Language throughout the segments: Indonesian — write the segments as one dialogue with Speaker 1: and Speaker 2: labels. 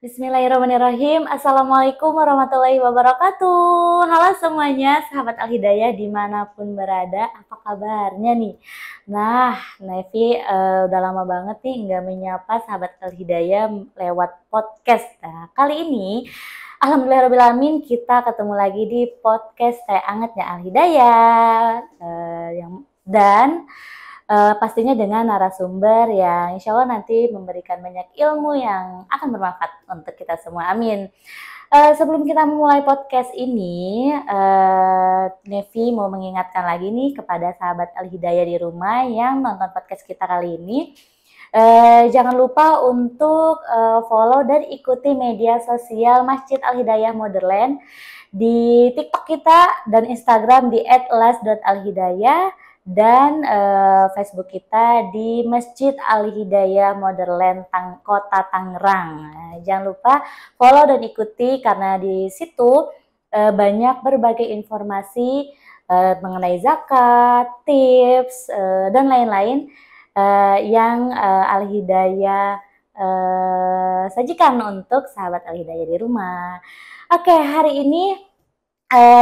Speaker 1: Bismillahirrahmanirrahim. Assalamualaikum warahmatullahi wabarakatuh. Halo semuanya, sahabat Al-Hidayah dimanapun berada. Apa kabarnya nih? Nah, Nevi udah lama banget nih nggak menyapa sahabat Al-Hidayah lewat podcast. Nah, kali ini alhamdulillahirrahmanirrahim kita ketemu lagi di podcast Teh Angetnya Al-Hidayah. Pastinya dengan narasumber yang insya Allah nanti memberikan banyak ilmu yang akan bermanfaat untuk kita semua. Amin. Sebelum kita memulai podcast ini, Nevi mau mengingatkan lagi nih kepada sahabat Al-Hidayah di rumah yang nonton podcast kita kali ini. Jangan lupa untuk follow dan ikuti media sosial Masjid Al-Hidayah Motherland di TikTok kita dan Instagram di @las.alhidayah. Dan Facebook kita di Masjid Al-Hidayah Motherland Kota Tangerang. Jangan lupa follow dan ikuti karena di situ banyak berbagai informasi mengenai zakat, tips, dan lain-lain yang Al-Hidayah sajikan untuk sahabat Al-Hidayah di rumah. Oke, hari ini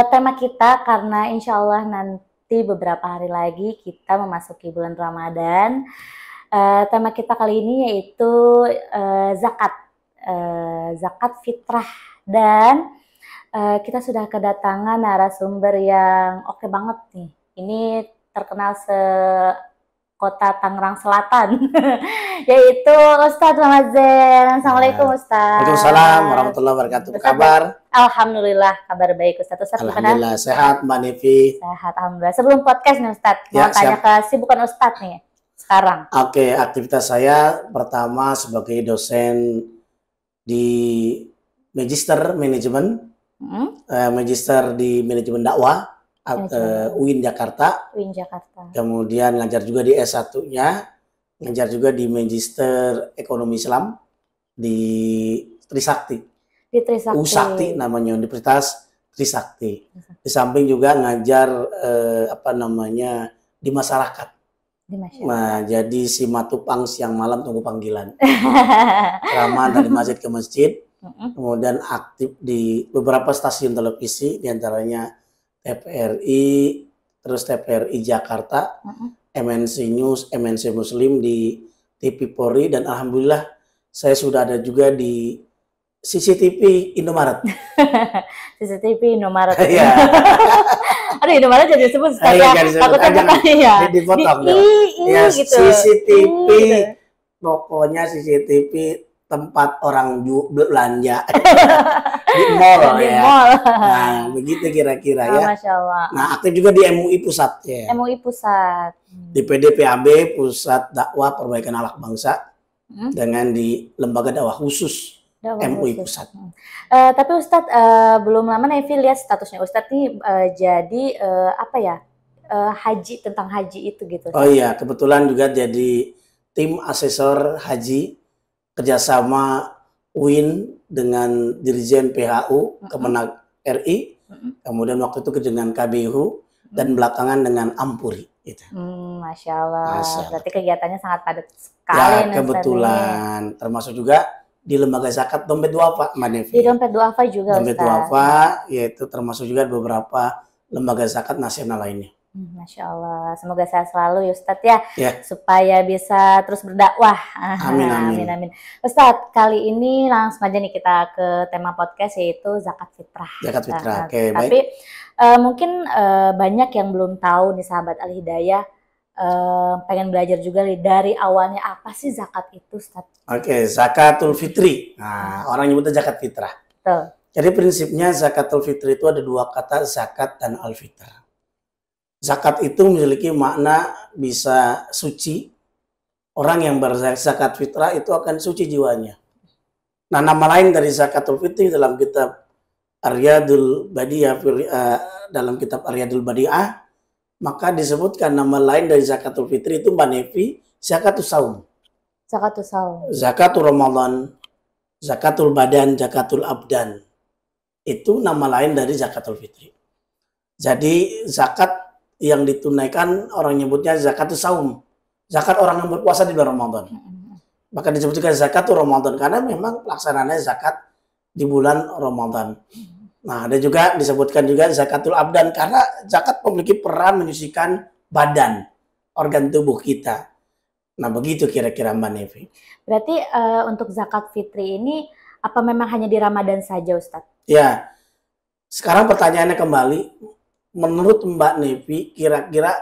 Speaker 1: tema kita karena insya Allah nanti beberapa hari lagi kita memasuki bulan Ramadan. Tema kita kali ini yaitu zakat fitrah, dan kita sudah kedatangan narasumber yang oke banget nih. Ini terkenal Kota Tangerang Selatan, yaitu Ustadz Muhammad Zain. Assalamualaikum Ustadz.
Speaker 2: Waalaikumsalam warahmatullahi wabarakatuh. Apa kabar?
Speaker 1: Alhamdulillah, kabar baik Ustadz.
Speaker 2: Alhamdulillah sehat Mbak Nevi.
Speaker 1: Sehat, alhamdulillah. Sebelum podcast nih Ustadz, mau tanya kesibukan Ustadz nih sekarang.
Speaker 2: Oke, aktivitas saya pertama sebagai dosen di Magister Manajemen, Magister di Manajemen Dakwah. UIN Jakarta. Kemudian ngajar juga di S1-nya, ngajar juga di Magister Ekonomi Islam di Trisakti.
Speaker 1: Di Trisakti.
Speaker 2: Usakti namanya, Universitas Trisakti. Di samping juga ngajar di masyarakat. Nah, jadi si matupang siang malam tunggu panggilan. Ceramah dari masjid ke masjid. Kemudian aktif di beberapa stasiun televisi, diantaranya TVRI, terus TVRI Jakarta, MNC News, MNC Muslim di TV Polri, dan alhamdulillah saya sudah ada juga di CCTV Indomaret.
Speaker 1: CCTV Indomaret.
Speaker 2: Iya.
Speaker 1: Aduh, Indomaret jadi sebut sekali. Takutnya ya.
Speaker 2: Dipotong.
Speaker 1: Ya, gitu.
Speaker 2: CCTV, pokoknya CCTV tempat orang belanja di mall ya. Mall. Nah, begitu kira-kira ya.
Speaker 1: Masya Allah.
Speaker 2: Nah, aktif juga di MUI Pusat ya.
Speaker 1: MUI Pusat.
Speaker 2: Di PDPAB, Pusat Dakwah Perbaikan Akhlak Bangsa, dengan di Lembaga Dakwah Khusus MUI Pusat.
Speaker 1: Tapi Ustadz, belum lama Nevi lihat statusnya Ustadz nih jadi haji, tentang haji itu gitu.
Speaker 2: Oh iya, kebetulan juga jadi tim asesor haji kerjasama UIN dengan Dirjen PHU Kemenag RI, kemudian waktu itu dengan KBU, dan belakangan dengan Ampuri. Gitu.
Speaker 1: Masya Allah. Berarti kegiatannya sangat padat sekali.
Speaker 2: Ya, kebetulan. Termasuk juga di Lembaga Zakat Dompet Duafa, Mbak Nevi.
Speaker 1: Di Dompet Duafa juga,
Speaker 2: Dompet Duafa, yaitu termasuk juga beberapa lembaga zakat nasional lainnya.
Speaker 1: Masya Allah, semoga sehat selalu ya Ustadz ya, supaya bisa terus berdakwah. Amin. Ustadz, kali ini langsung aja nih kita ke tema podcast, yaitu zakat fitrah.
Speaker 2: Zakat fitrah,
Speaker 1: Tapi mungkin banyak yang belum tahu nih sahabat Al-Hidayah, pengen belajar juga nih dari awalnya apa sih zakat itu Ustadz?
Speaker 2: Zakatul fitri. Nah, orang nyebutnya zakat fitrah.
Speaker 1: Betul.
Speaker 2: Jadi prinsipnya zakatul fitri itu ada dua kata, zakat dan al-fitrah. Zakat itu memiliki makna bisa suci. Orang yang berzakat fitrah itu akan suci jiwanya. Nah, nama lain dari zakatul fitri dalam kitab Aryadul Badiah, dalam kitab Aryadul Badiah, maka disebutkan nama lain dari zakatul fitri itu Mbak Nevi, zakatul saum.
Speaker 1: Zakatul saum.
Speaker 2: Zakatul Ramadan, zakatul badan, zakatul abdan. Itu nama lain dari zakatul fitri. Jadi zakat yang ditunaikan orang nyebutnya zakatul saum. Zakat orang yang berpuasa di bulan Ramadan. Maka disebutkan zakat itu Ramadan karena memang pelaksanaannya zakat di bulan Ramadan. Nah, ada juga disebutkan juga zakatul abdan karena zakat memiliki peran menyucikan badan, organ tubuh kita. Nah, begitu kira-kira Mbak Nevi.
Speaker 1: Berarti untuk zakat fitri ini apa memang hanya di Ramadan saja, Ustadz?
Speaker 2: Ya, sekarang pertanyaannya kembali, menurut Mbak Nevi, kira-kira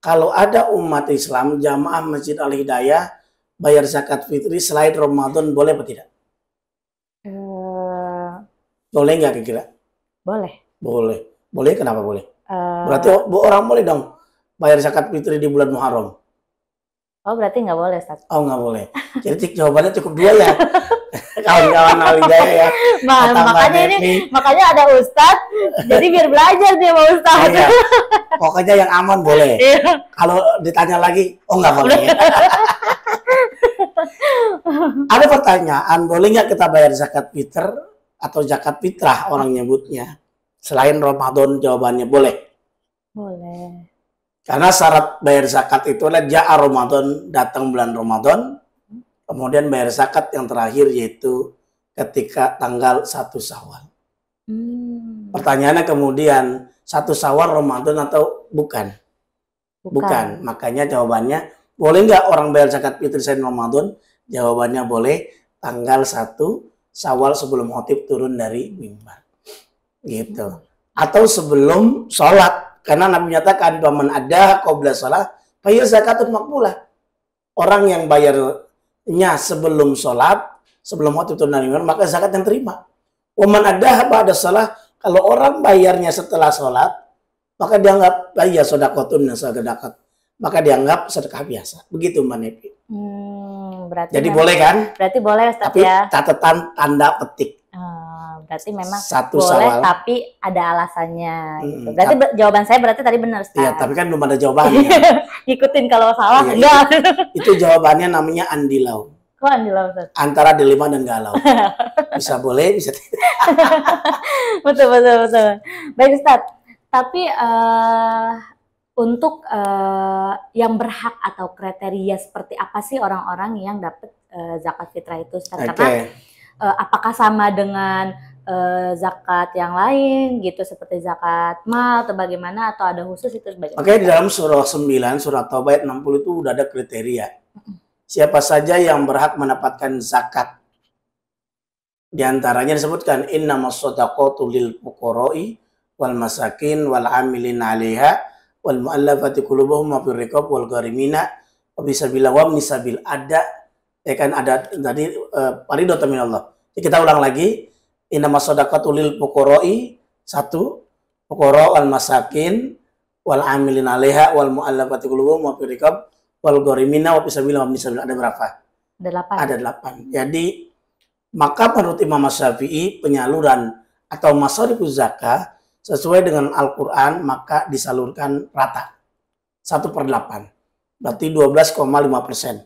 Speaker 2: kalau ada umat Islam, jamaah Masjid Al-Hidayah, bayar zakat fitri selain Ramadan, boleh atau tidak? Boleh nggak kira-kira?
Speaker 1: Boleh.
Speaker 2: Boleh. Boleh, kenapa boleh? Berarti orang boleh dong bayar zakat fitri di bulan Muharram.
Speaker 1: Oh, berarti nggak boleh, Ustaz?
Speaker 2: Oh, nggak boleh. Jadi jawabannya cukup 2 ya. Kawan-kawan Al-Hidayah ya.
Speaker 1: Makanya ada Ustaz, jadi biar belajar dia sama Ustaz.
Speaker 2: Iya. Pokoknya yang aman boleh. Kalau ditanya lagi, oh nggak boleh. Ada pertanyaan, boleh nggak kita bayar zakat fitr atau zakat fitrah orang nyebutnya? Selain Ramadan, jawabannya boleh.
Speaker 1: Boleh.
Speaker 2: Karena syarat bayar zakat itu adalah ja'a Ramadan, datang bulan Ramadan, kemudian bayar zakat yang terakhir yaitu ketika tanggal 1 Syawal. Pertanyaannya kemudian, 1 Syawal Ramadan atau bukan? Bukan. Makanya jawabannya, boleh nggak orang bayar zakat fitri selain Ramadan? Jawabannya boleh, tanggal 1 Syawal sebelum khotib turun dari mimbar. Gitu. Atau sebelum sholat. Karena Nabi menyatakan, "Waman ada qabla shalah, fa hiya zakatun maqbulah." Orang yang bayarnya sebelum sholat, sebelum waktu turun dari mimbar, maka zakat yang terima. Waman ada ba'da shalah, kalau orang bayarnya setelah sholat, maka dianggap ya sedekahun sadaqat. Maka dianggap sedekah biasa. Begitu Mbak Nevi. Jadi boleh kan?
Speaker 1: Berarti boleh, Ustaz,
Speaker 2: tapi
Speaker 1: ya.
Speaker 2: catatan tanda petik.
Speaker 1: Berarti memang
Speaker 2: 1
Speaker 1: boleh,
Speaker 2: Syawal.
Speaker 1: tapi ada alasannya. Gitu. Berarti jawaban saya berarti tadi benar, Ustaz.
Speaker 2: Iya, tapi kan belum ada jawabannya.
Speaker 1: Ikutin kalau salah,
Speaker 2: iya,
Speaker 1: enggak.
Speaker 2: Itu jawabannya namanya andilau.
Speaker 1: Kok andilau, Ustaz?
Speaker 2: Antara delima dan galau. Bisa boleh, bisa tidak.
Speaker 1: Betul. Baik, Ustaz. Tapi untuk yang berhak atau kriteria seperti apa sih orang-orang yang dapat zakat fitrah itu, Ustaz? Karena apakah sama dengan zakat yang lain gitu, seperti zakat mal atau bagaimana, atau ada khusus itu bagaimana?
Speaker 2: Oke, di dalam surah 9, surah Taubah ayat 60 itu udah ada kriteria. Siapa saja yang berhak mendapatkan zakat. Di antaranya disebutkan innamas shadaqatu lil fuqara'i wal masakin wal 'amilin 'alaiha wal mu'allafati qulubuhum wa fir riqab wal gharimina wa bisabilillah wa nisabil. Ada ya kan, ada tadi faridatan minallah. Kita ulang lagi. Innamas shadaqatu lil fuqara'i, 1, fuqara wal masakin wal 'amilin 'alaiha wal mu'allafati qulubuhum wa fir riqab wal gharimina wa fisabilillah wa nisabil. Ada berapa?
Speaker 1: 8.
Speaker 2: Ada 8. Jadi maka menurut Imam Syafi'i, penyaluran atau masarifuz zakah sesuai dengan Al-Quran maka disalurkan rata 1/8, berarti 12,5%.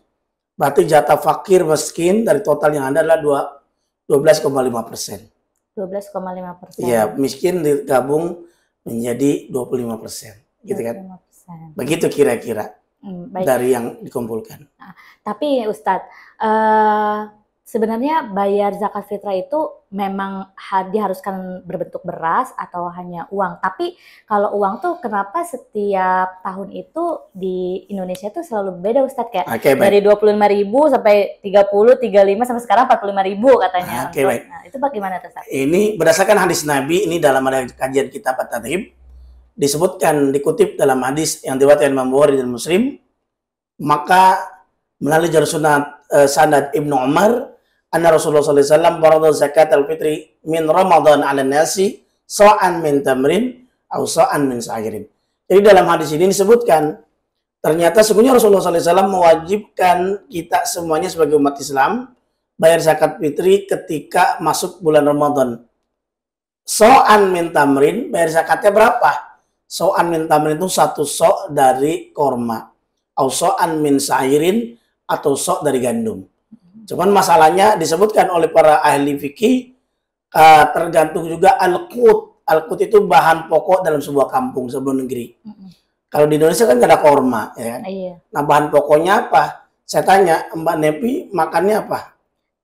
Speaker 2: Berarti jatah fakir miskin dari total yang ada adalah 12,5%.
Speaker 1: 12,5%.
Speaker 2: Iya, miskin digabung menjadi 25%, gitu kan? 25%. Begitu kira-kira dari yang dikumpulkan.
Speaker 1: Nah, tapi Ustadz, sebenarnya bayar zakat fitrah itu memang diharuskan berbentuk beras atau hanya uang. Tapi kalau uang tuh kenapa setiap tahun itu di Indonesia tuh selalu beda, Ustadz? Kayak dari 25.000 sampai 30, 35 sampai sekarang 45.000 katanya.
Speaker 2: Baik.
Speaker 1: Nah, itu bagaimana tuh, Ustadz?
Speaker 2: Ini berdasarkan hadis Nabi, ini dalam ada kajian kitab At-Tadhib, disebutkan, dikutip dalam hadis yang diriwayatkan Imam Bukhari dan Muslim, maka melalui jalur sanad Ibnu Umar, anna Rasulullah sallallahu alaihi wasallam farada zakat al-fitri min Ramadan 'ala nasi sa'an min tamrin aw sa'an min sa'irin. Jadi dalam hadis ini disebutkan ternyata sesungguhnya Rasulullah sallallahu alaihi wasallam mewajibkan kita semuanya sebagai umat Islam bayar zakat fitri ketika masuk bulan Ramadan. Sa'an min tamrin, bayar zakatnya berapa? Sa'an min tamrin itu 1 so' dari korma. Aw sa'an min sa'irin, atau so' dari gandum. Cuman masalahnya disebutkan oleh para ahli fikih, tergantung juga al-qut. Al-qut itu bahan pokok dalam sebuah kampung, sebuah negeri. Kalau di Indonesia kan nggak ada korma, ya kan? Nah, bahan pokoknya apa? Saya tanya, Mbak Nepi makannya apa?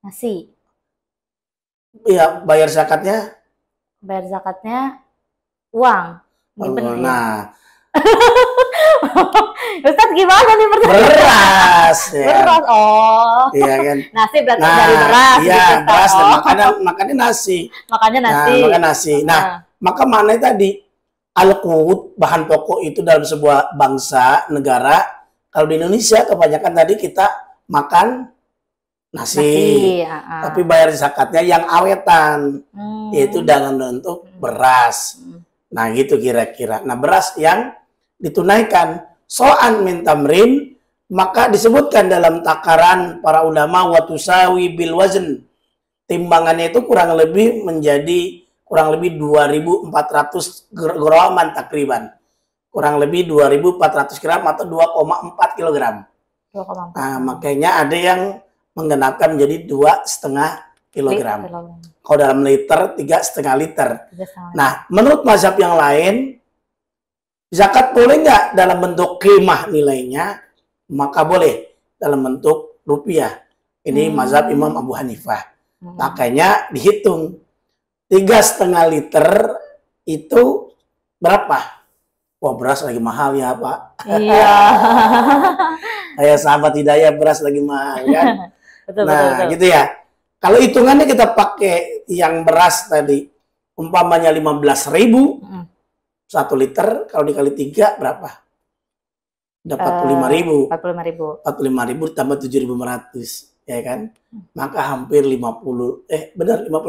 Speaker 1: Nasi.
Speaker 2: Iya, bayar zakatnya?
Speaker 1: Bayar zakatnya uang.
Speaker 2: Oh,
Speaker 1: Gimana ya?
Speaker 2: nah,
Speaker 1: Ustaz gimana nih pertanyaan?
Speaker 2: beras ya.
Speaker 1: Beras. Oh.
Speaker 2: Iya kan.
Speaker 1: Nasi berarti
Speaker 2: Nah,
Speaker 1: dari beras
Speaker 2: iya,
Speaker 1: gitu, Ustaz.
Speaker 2: beras dan
Speaker 1: Oh.
Speaker 2: makannya nasi.
Speaker 1: Makannya
Speaker 2: Nah,
Speaker 1: nasi.
Speaker 2: makan nasi. Nah, maka maknanya tadi al-qut, bahan pokok itu dalam sebuah bangsa, negara. Kalau di Indonesia kebanyakan tadi kita makan nasi. Tapi bayar zakatnya yang awetan, yaitu dalam bentuk beras. Nah, gitu kira-kira. Nah, beras yang ditunaikan so'an min tamrin, maka disebutkan dalam takaran para ulama watusawi bil wazn. Timbangannya itu kurang lebih menjadi 2.400 graman takriban. Kurang lebih 2.400 gram atau 2,4 kilogram.
Speaker 1: 2,4.
Speaker 2: Nah, makanya ada yang menggenapkan menjadi 2,5 kilogram. Kalau dalam liter 3,5 liter. Nah, menurut mazhab yang lain, zakat boleh nggak dalam bentuk qimah nilainya? Maka boleh dalam bentuk rupiah. Ini mazhab Imam Abu Hanifah. Makanya dihitung 3,5 liter itu berapa? Wah, beras lagi mahal ya, Pak.
Speaker 1: Iya.
Speaker 2: Kayak sahabat Hidayah, beras lagi mahal kan?
Speaker 1: Betul,
Speaker 2: Nah,
Speaker 1: betul.
Speaker 2: gitu ya. Kalau hitungannya kita pakai yang beras tadi, umpamanya 15.000, 1 liter, kalau dikali 3 berapa? Dapat 45.000.
Speaker 1: 45.000.
Speaker 2: 45.000 tambah 7.500, ya kan? Maka hampir 50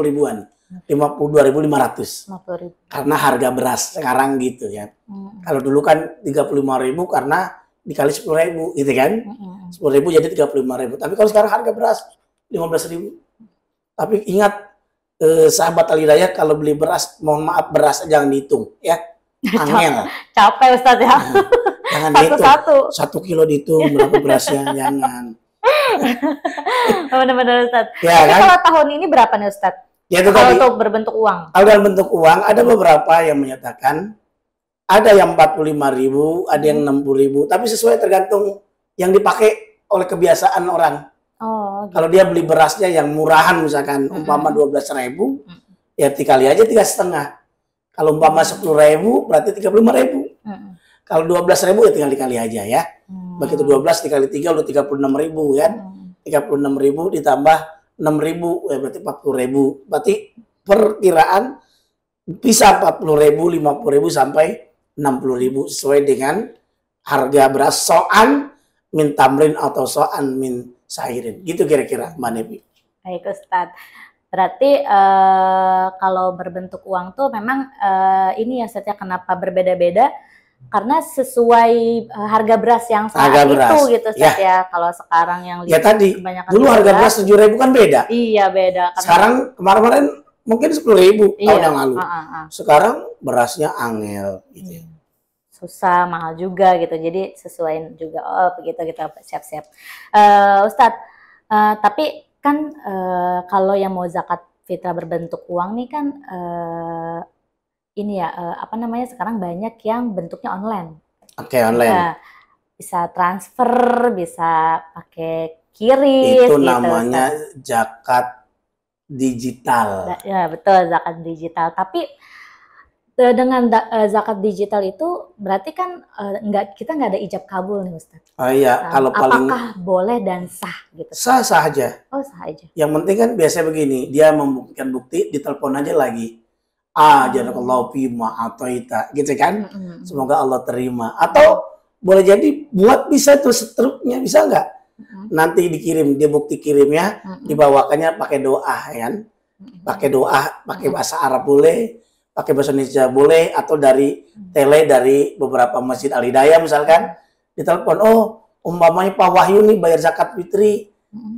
Speaker 2: ribuan. 52.500.
Speaker 1: 50.000.
Speaker 2: Karena harga beras sekarang gitu ya. Kalau dulu kan 35.000 karena dikali 10.000 gitu kan. 10.000 jadi 35.000. Tapi kalau sekarang harga beras 15.000. Tapi ingat sahabat Al-Hidayah kalau beli beras, mohon maaf beras jangan dihitung ya. Angel.
Speaker 1: Capek Ustaz ya.
Speaker 2: Jangan dihitung.
Speaker 1: Satu-satu.
Speaker 2: 1 kilo dihitung berapa berasnya, jangan.
Speaker 1: Benar-benar Ustaz.
Speaker 2: Ya,
Speaker 1: Tapi
Speaker 2: kan?
Speaker 1: kalau tahun ini berapa nih Ustaz?
Speaker 2: Ya, itu
Speaker 1: kalau
Speaker 2: tadi.
Speaker 1: untuk berbentuk uang.
Speaker 2: Kalau dalam bentuk uang ada beberapa yang menyatakan ada yang 45.000, ada yang 60.000, tapi sesuai tergantung yang dipakai oleh kebiasaan orang.
Speaker 1: Oh, gitu.
Speaker 2: Kalau dia beli berasnya yang murahan misalkan umpama 12.000, ya dikali aja 3,5. Kalau umpama 10.000 berarti 35.000. Kalau 12.000 ya tinggal dikali aja ya. Begitu 12 dikali 3 udah 36.000 kan. 36.000 ditambah 6.000 ya berarti 40.000. Berarti perkiraan bisa 40.000, 50.000 sampai 60.000 sesuai dengan harga beras so'an min tamrin atau so'an min sairin. Gitu kira-kira Mbak Nepi.
Speaker 1: Baik Ustaz. Berarti kalau berbentuk uang tuh memang ini ya Ustaz ya, kenapa berbeda-beda? Karena sesuai harga beras yang saat
Speaker 2: Harga
Speaker 1: itu
Speaker 2: beras.
Speaker 1: gitu Ustaz ya. Kalau sekarang yang
Speaker 2: Ya tadi,
Speaker 1: kebanyakan
Speaker 2: dulu harga beras 7.000 kan beda.
Speaker 1: Iya beda.
Speaker 2: Sekarang kemarin mungkin 10.000 tahun yang lalu.
Speaker 1: Sekarang
Speaker 2: berasnya angel gitu.
Speaker 1: Susah, mahal juga gitu. Jadi sesuaiin juga. Oh begitu kita siap-siap. Ustadz, tapi kan kalau yang mau zakat fitrah berbentuk uang nih kan ini ya apa namanya sekarang banyak yang bentuknya online.
Speaker 2: Oke, online.
Speaker 1: Bisa transfer, bisa pakai QRIS.
Speaker 2: Itu
Speaker 1: gitu,
Speaker 2: namanya zakat digital.
Speaker 1: Ya betul, zakat digital. Tapi dengan zakat digital itu berarti kan kita nggak ada ijab kabul nih Ustaz.
Speaker 2: Oh iya, kalau paling
Speaker 1: apakah boleh dan sah gitu?
Speaker 2: Sah aja.
Speaker 1: Oh sah aja.
Speaker 2: Yang penting kan biasanya begini, dia membuktikan bukti, ditelepon aja lagi. Jazakallahu fima ataita, gitu kan? Semoga Allah terima. Atau boleh jadi buat bisa tuh seterusnya, bisa nggak? Nanti dikirim, dia bukti kirimnya, dibawakannya pakai doa, kan? Pakai doa, pakai bahasa Arab boleh, pakai bahasa Indonesia boleh, atau dari dari beberapa masjid Al-Hidayah misalkan, ditelepon, oh umpamanya Pak Wahyu nih bayar zakat fitri,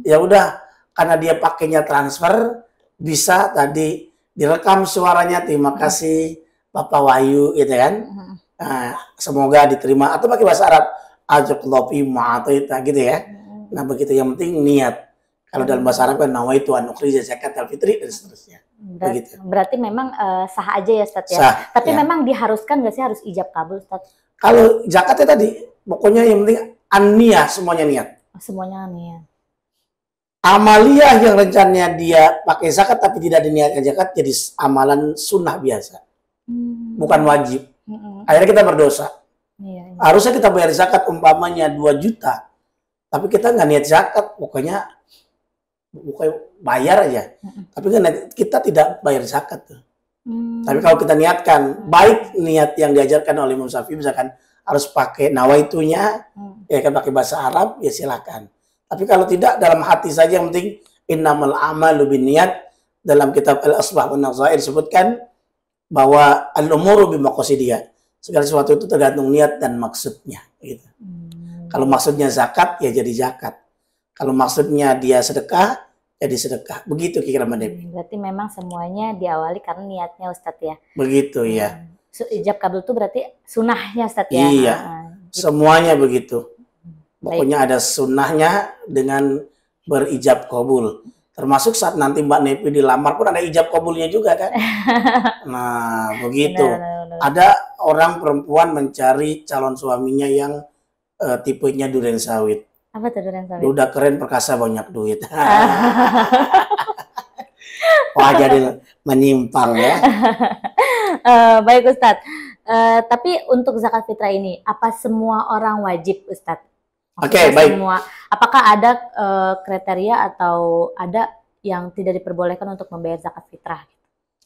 Speaker 2: ya udah, karena dia pakainya transfer, bisa tadi direkam suaranya, terima kasih Bapak Wahyu, gitu kan? Nah, semoga diterima, atau pakai bahasa Arab, ajakallahu fima ataita, gitu ya. Nah begitu, yang penting niat. Kalau dalam bahasa Arab kan nawaitu an ukhrija zakat al-fitri dan seterusnya.
Speaker 1: Berarti memang sah aja ya Ustaz ya.
Speaker 2: Sah,
Speaker 1: tapi
Speaker 2: ya.
Speaker 1: memang diharuskan nggak sih harus ijab kabul Ustaz?
Speaker 2: Kalau zakatnya tadi, pokoknya yang penting an-niyah, semuanya niat.
Speaker 1: Semuanya niat.
Speaker 2: Amaliyah yang rencananya dia pakai zakat tapi tidak diniatkan zakat jadi amalan sunnah biasa, bukan wajib. Akhirnya kita berdosa.
Speaker 1: Iya.
Speaker 2: Harusnya kita bayar zakat umpamanya 2 juta, tapi kita nggak niat zakat, pokoknya bayar aja. Tapi kan kita tidak bayar zakat tuh. Tapi kalau kita niatkan, baik niat yang diajarkan oleh Imam Syafi'i, misalkan harus pakai nawaitunya, ya kan pakai bahasa Arab, ya silakan. Tapi kalau tidak, dalam hati saja, yang penting innamal a'malu binniyat. Dalam kitab Al-Asbah wan Nazair disebutkan bahwa al-umuru bimaqasidiyah. Segala sesuatu itu tergantung niat dan maksudnya gitu. Kalau maksudnya zakat, ya jadi zakat. Kalau maksudnya dia sedekah, jadi sedekah. Begitu kira-kira Mbak Devi.
Speaker 1: Berarti memang semuanya diawali karena niatnya Ustadz ya.
Speaker 2: Begitu ya.
Speaker 1: Ijab kabul itu berarti sunnahnya Ustadz ya.
Speaker 2: Iya.
Speaker 1: Gitu.
Speaker 2: Semuanya begitu. Pokoknya ada sunnahnya dengan berijab kabul. Termasuk saat nanti Mbak Nepi dilamar pun ada ijab kabulnya juga kan. Nah begitu. Benar. Ada orang perempuan mencari calon suaminya yang tipenya durian sawit.
Speaker 1: Apa tuh durian sawit?
Speaker 2: Udah keren, perkasa, banyak duit. Wah jadi menyimpang ya.
Speaker 1: Baik Ustadz. Tapi untuk zakat fitrah ini, apa semua orang wajib Ustadz?
Speaker 2: Oke, baik.
Speaker 1: Apakah ada kriteria atau ada yang tidak diperbolehkan untuk membayar zakat fitrah?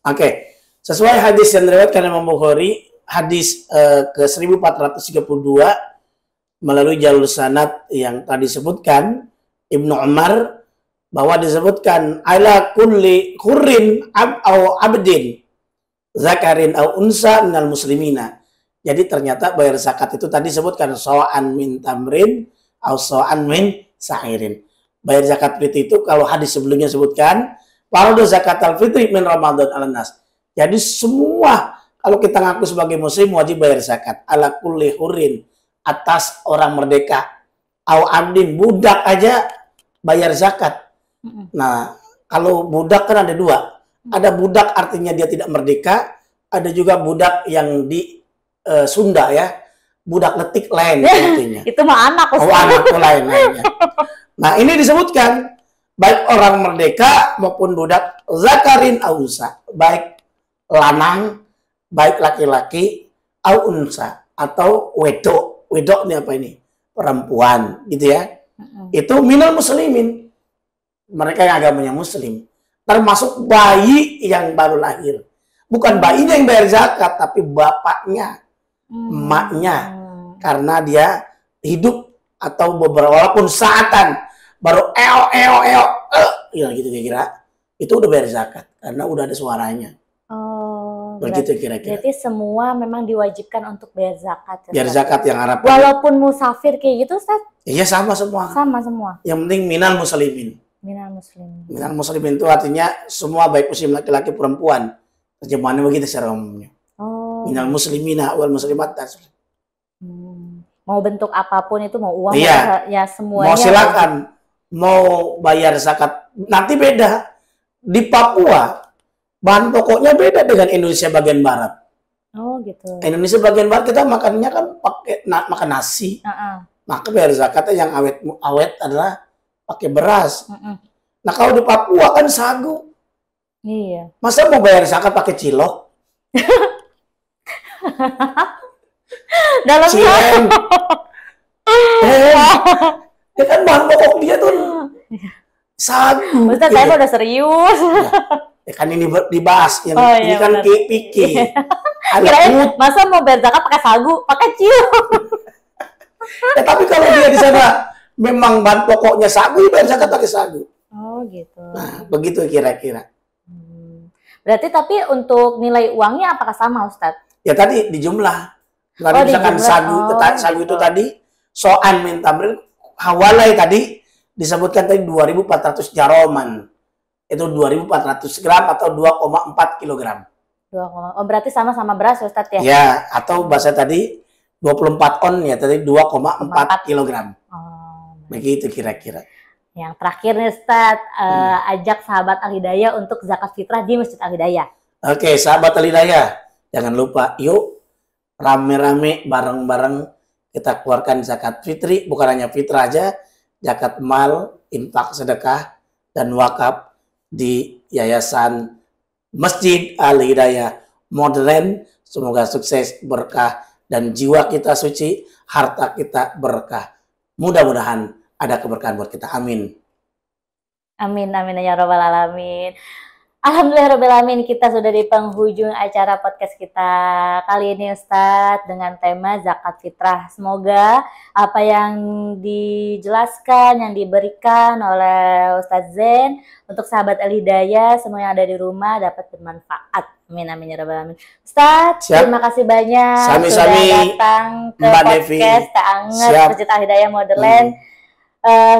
Speaker 1: Oke,
Speaker 2: sesuai hadis yang diriwayatkan Imam Bukhari, hadis ke 1432 melalui jalur sanad yang tadi disebutkan Ibnu Umar, bahwa disebutkan ala kulli hurrin au abdin zakarin au unsa minal muslimina. Jadi ternyata bayar zakat itu tadi disebutkan sawa'an min tamrin au sawa'an min sa'irin. Bayar zakat fitri itu kalau hadis sebelumnya sebutkan fardu zakatul fitri min Ramadan alannas. Jadi semua kalau kita ngaku sebagai muslim wajib bayar zakat ala kulli hurrin, atas orang merdeka, au abdin, budak aja bayar zakat. Nah, kalau budak kan ada dua. Ada budak artinya dia tidak merdeka, ada juga budak yang di Sunda ya, budak letik lain artinya.
Speaker 1: Itu mah anak.
Speaker 2: Oh, anak lain lainnya. Nah, ini disebutkan baik orang merdeka maupun budak zakarin au unsa, baik lanang, baik laki-laki au unsa atau wedok. Wedok ini apa ini? Perempuan, gitu ya. Itu minal muslimin. Mereka yang agamanya muslim. Termasuk bayi yang baru lahir. Bukan bayinya yang bayar zakat, tapi bapaknya, emaknya. Karena dia hidup atau beberapa, walaupun saatan, baru ya gitu kira-kira. Itu udah bayar zakat, karena udah ada suaranya. Begitu kira-kira.
Speaker 1: Berarti semua memang diwajibkan untuk bayar zakat.
Speaker 2: Bayar zakat yang Arab.
Speaker 1: Walaupun musafir kayak gitu, Ustaz?
Speaker 2: Iya sama semua.
Speaker 1: Sama semua.
Speaker 2: Yang penting minal muslimin.
Speaker 1: Minal muslimin.
Speaker 2: Minal muslimin itu artinya semua baik muslim laki-laki perempuan. Terjemahannya begitu secara umumnya. Minal muslimina wal muslimat.
Speaker 1: Mau bentuk apapun itu, mau uang,
Speaker 2: iya.
Speaker 1: Ya semuanya.
Speaker 2: Mau silakan. Mau bayar zakat. Nanti beda. Di Papua bahan pokoknya beda dengan Indonesia bagian barat.
Speaker 1: Oh gitu.
Speaker 2: Indonesia bagian barat kita makannya kan pakai makan nasi. Maka bayar zakatnya yang awet adalah pakai beras. Nah kalau di Papua kan sagu.
Speaker 1: Iya.
Speaker 2: Masa mau bayar zakat pakai cilok?
Speaker 1: Dalam
Speaker 2: Cileng. Ya kan bahan pokok dia tuh sagu.
Speaker 1: Ustaz, saya udah serius.
Speaker 2: Ya kan ini dibahas yang ini kan pikir.
Speaker 1: Kirain masa mau bayar zakat pakai sagu, pakai cilok.
Speaker 2: Ya tapi kalau dia di sana memang bahan pokoknya sagu, bayar zakat pakai sagu.
Speaker 1: Oh gitu.
Speaker 2: Nah begitu kira-kira.
Speaker 1: Berarti tapi untuk nilai uangnya apakah sama Ustaz?
Speaker 2: Ya tadi di jumlah. Tadi misalkan sagu itu tadi so'an min tamrin, hawalai tadi disebutkan tadi 2.400 jaroman. Itu 2.400 gram atau 2,4 kilogram.
Speaker 1: Oh, berarti sama-sama beras Ustaz ya?
Speaker 2: Ya, atau bahasa tadi 24 on ya, tadi 2,4 kilogram. Begitu kira-kira.
Speaker 1: Yang terakhir nih Ustaz, ajak sahabat Al-Hidayah untuk zakat fitrah di Masjid Al-Hidayah.
Speaker 2: Oke, sahabat Al-Hidayah, jangan lupa yuk rame-rame bareng-bareng kita keluarkan zakat fitri, bukan hanya fitrah aja, zakat mal, infak, sedekah, dan wakaf di Yayasan Masjid Al-Hidayah Modern. Semoga sukses, berkah, dan jiwa kita suci, harta kita berkah. Mudah-mudahan ada keberkahan buat kita. Amin.
Speaker 1: Amin, amin ya robbal alamin. Alhamdulillahirrahmanirrahim, kita sudah di penghujung acara podcast kita kali ini Ustadz dengan tema zakat fitrah. Semoga apa yang dijelaskan, yang diberikan oleh Ustadz Zain untuk sahabat Al-Hidayah, semua yang ada di rumah dapat bermanfaat. Amin, amin ya rabbal alamin. Ustadz, terima kasih banyak sudah datang ke podcast Keanget Masjid Al-Hidayah Modern.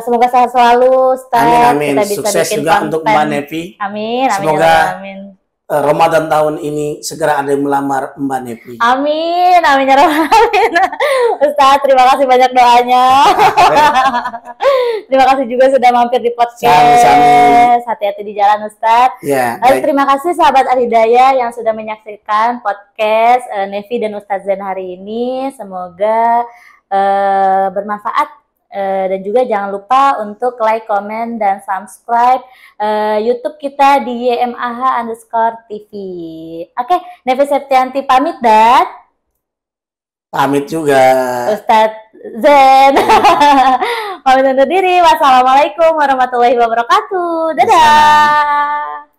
Speaker 1: Semoga sehat selalu, Ustaz.
Speaker 2: Amin, amin. Kita bisa sukses bikin juga konten untuk Mbak Nevi.
Speaker 1: Amin, amin.
Speaker 2: Semoga amin. Ramadan tahun ini segera ada yang melamar Mbak Nevi.
Speaker 1: Amin, amin ya Rabbal alamin. Ustaz, terima kasih banyak doanya. Terima kasih juga sudah mampir di podcast. Hati-hati di jalan, Ustaz.
Speaker 2: Ya,
Speaker 1: terima kasih sahabat Al-Hidayah yang sudah menyaksikan podcast Nevi dan Ustaz Zain hari ini. Semoga bermanfaat. Dan juga jangan lupa untuk like, komen, dan subscribe YouTube kita di YMAH_TV. Oke, Nevi Septianti pamit dan
Speaker 2: pamit juga
Speaker 1: Ustadz Zain. Pamit undur diri. Wassalamualaikum warahmatullahi wabarakatuh. Dadah.